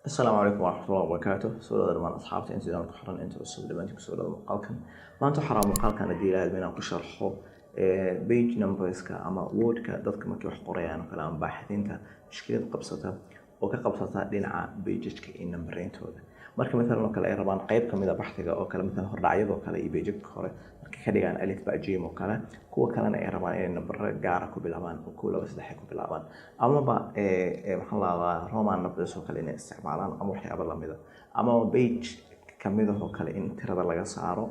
السلام عليكم ورحمة الله وبركاته. سؤال دمان أصحابتي أنت إذا كحرن أنت وصل دمانتك سؤال مقالكم ما أنت حرام مقالكم الدي لا بين أقول شرحه بيج نمبرز كأما وورد كدتك ما كيوح قريان كلام باحثين كمشكلة قبصتها وكقبصتها دينع بيجك كإن نمبرين تودا marka مثلا oo kale ay rabaan qayb kamid ah baxtiga oo kale midna hordhacyada kale iyo page-ka hore marka ka dhigaan alif ba jim oo kale kuwa kalena ay rabaan inay number gaar ah ku bilaabaan oo kuwa laba saddex ku bilaabaan ama ba maxaa la yiraahdaa roman numbers oo kale inay isticmaalaan ama waxyaabo la mid ah ama page kamid ah oo kale in tirada laga saaro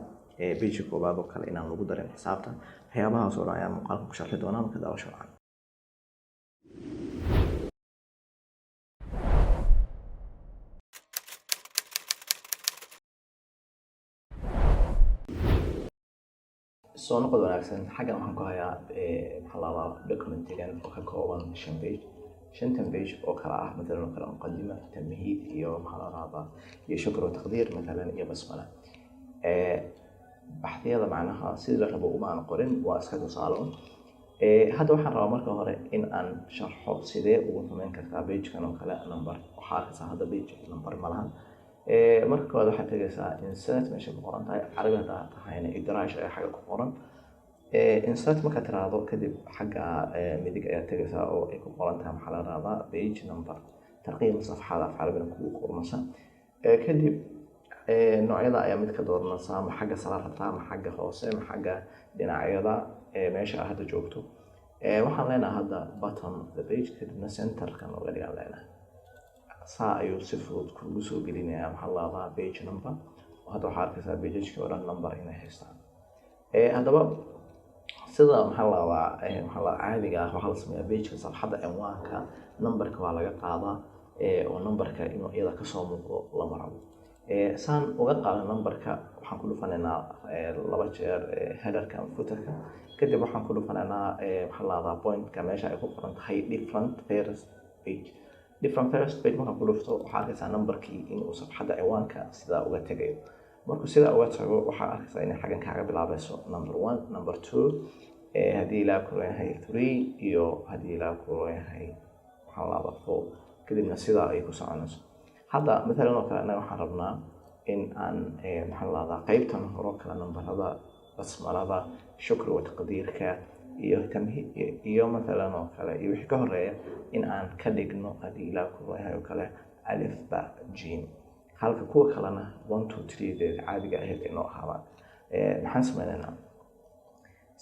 page koobaad oo kale inaan lagu darin xisaabta waxyaabahaas oo dhan ayaan muuqaalka ku sharxi doonaa marka daawasho wacan. soo noqod wanaagsan xaggan waxaan ku hayaa maxaa la yiraahdaa documentigan oo ka kooban 5 page 5 page oo kala ah مثلا kala muqaddima tamhiid iyo maxaa la yiraahdaa iyo shukr iyo taqdiir مثلا iyo basmala baxthiyada macnaha sida la rabo uma aan qorin waa iska tusaaloon hadda waxaan rabaa marka hore in aan sharxo sidee ugu samayn kartaa page-kan oo kale number waxa ka saar hadda page number malahan marka hore waxaad tagaysaa insert meesha ku qoran tahay carabiga tahayna idraash ay xaga ku qoran insert marka tiraahdo kadib xagga midig ayaa tagaysaa oo ay ku qoran tahay maxaa la yiraahdaa page number tarqiim safxada carabiga ku qormasa kadib noocyada ayaa mid ka dooranaysaa ma xagga sare rabtaa ma xagga hoose ma xagga dhinacyada meesha aad hadda joogto waxaan leenahay hadda bottom of the page kadibna center-kan oo laga leenahay saa ayuu si fudud kugu soo gelinayaa maxaa la yiraahdaa page number hadda waxaad arkaysaa page-ka oo dhan number inay haystaan haddaba sida maxaa la yiraahdaa caadiga ah waxaa la sameeyaa page-ka safxadda cinwaanka numberka waa laga qaadaa oo numberka inuu iyada ka soo muuqdo lama rabo saan uga qaada numberka waxaan ku dhufanaynaa laba jeer headerka ama footerka kadib waxaan ku dhufanaynaa maxaa la yiraahdaa point-ka meesha ay ku qoran tahay different first page markaan ku dhufto waxaa arkaysaa numberkii inuu safxadda ciwaanka sidaa uga tegayo markuu sidaa uga tago waxaa arkaysaa inay xaggan kaaga bilaabayso number 1 number 2 haddii ilaa ku yahay 3 iyo haddii ilaa ku yahay maxaa la yiraahdaa 4 kadibna sidaa ay ku soconayso hadda مثلا oo kale anaga waxaan rabnaa in aan maxaa la yiraahdaa qaybtan hore kala numberada basmalada shukr iyo taqdiirka iyo tamhiid iyo مثلا oo kale iyo wixii ka horeeya in aan ka dhigno haddii ilaa ku yahay oo kale alif ba jim halka kuwa kalena 1 2 3 de caadiga ahayd inoo ahaabaan maxaan sameeynaa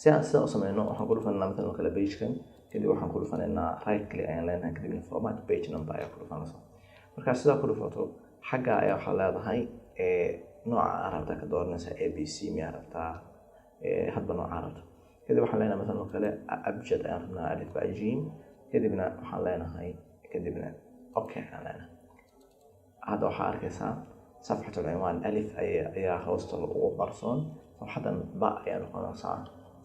si aan sidaa u sameyno waxaan ku dhufanaa مثلا oo kale page-kan kadib waxaan ku dhufanaynaa right click ayaan leenahay kadibna format page number ayaa ku dhufanaysaa marka sidaa ku dhufato xagga ayaa waxaa leedahay nooca aad rabtaa ka dooranaysaa abc miyaa rabtaa hadba nooca aad rabto kadib waxaan leenahay مثلا oo kale abjad ayaan rabnaa alif ba jim kadibna waxaan leenahay kadibna okay ayaan leenahay hadda waxaa arkaysaa safxatul cinwaan alif ayaa hoosta ugu qarsoon safxadan ba ayaa noqonaysaa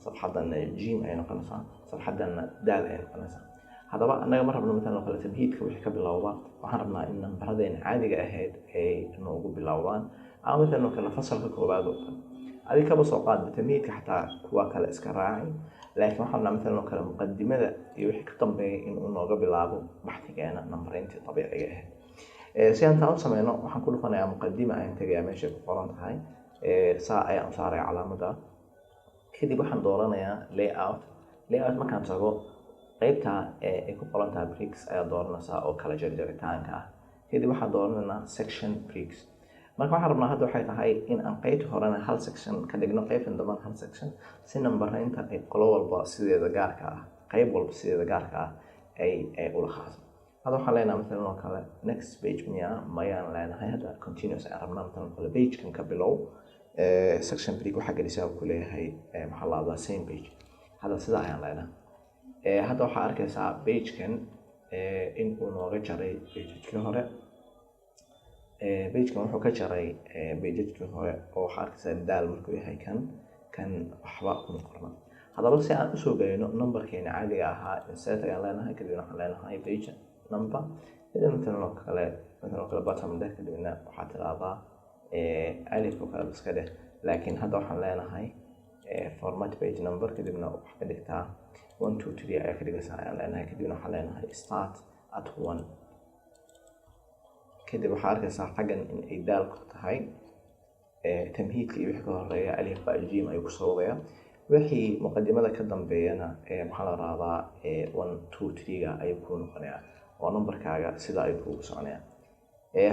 safxadan jim ayaa noqonaysaa safxadan daal ayaa noqonaysaa haddaba anaga ma rabno مثلا oo kale tamhiidka wixii ka bilowda waxaan rabnaa in nambaradeen caadiga ahayd ay noogu bilowdaan ama مثلا oo kale fasalka koobaad oo kale adiga kaba soo qaad tamhiidka xataa kuwa kale iska raacay laakiin waxaan rabnaa مثلا oo kale muqaddimada iyo wixii ka dambeeyay in uu nooga bilaabo baxtigeena nambareyntii dabiiciga ahayd si aan taa u sameyno waxaan ku dhufanayaa muqaddima ayaan tagayaa meesha ku qoran tahay saa ayaan u saaray calaamadda kadib waxaan dooranayaa layout markaan tago qaybta ay ku qoran tahay bricks ayaa dooranaysaa oo kala jarjaritaanka ah kadib waxaan dooranaynaa section bricks marka waxaan rabnaa hadda waxay tahay in aan qaybta horena hal section ka dhigno qaybtan dambana hal section si nambareynta ay qolo walba sideeda gaarka ah qayb walba sideeda gaarka ah ay ula khaaso hadda waxaan leenahay مثلا oo kale next page mayaan leenahay hadda continuous ayaan rabnaa مثلا oo kale page-kan ka bilow section brick waxaa gelisaa ku leeyahay maxaa la yiraahdaa same page hadda sidaa ayaan leenahay hadda waxaa arkaysaa page-kan in uu nooga jaray page-kii hore page-kan wuxuu ka jaray page-kii hore oo waxaa arkaysaa daal markuu yahay kan waxba kuma qorna haddaba si aan usoo gelino numberkeena caadiga ahaa insert ayaan leenahay kadibna waxaan leenahay page number kadib مثلا oo kale bottom leh kadibna waxaad tiraahdaa alif oo kale iska dheh laakiin hadda waxaan leenahay format page number kadibna waxaad ka dhigtaa 1 2 3 ayaa ka dhigaysaa ayaan leenahay kadibna waxaan leenahay start at 1 kadib waxaa arkaysaa xaggan in ay daal ku tahay tamhiidka iyo wixii ka horeeya alif ba jim ayuu kusoo wadaya wixii muqadimada ka dambeeyana maxaa la raabaa 1 2 3ga ayuu ku noqonayaa oo numberkaaga sida ay kugu soconayaan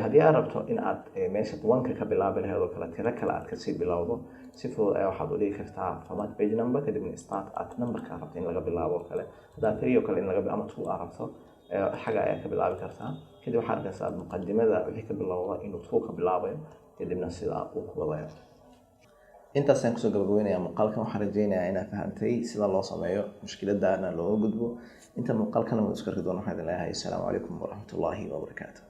haddii aad rabto in aad meesha 1ka ka bilaabi lahayd oo kale tiro kale aad kasii bilowdo si fudud ayaa waxaad u dhigi kartaa format page number kadibna start at numberka rabto in laga bilaabo oo kale haddaad 3 oo kale in laga ama 2 aad rabto xaga ayaa ka bilaabi kartaa kadib waxaad arkaysaa muqadimada wixii ka bilowda inuu 2 ka bilaabayo kadibna sidaa uu ku wadayo intaasaan kusoo gabagabeynayaa muuqaalkan waxaan rajeynayaa inaad fahantay sida loo sameeyo mushkiladana looga gudbo inta muuqaalkan isku arki doono waxaan idin leeyahay assalaamu calaykum waraxmatullaahi wabarakaatu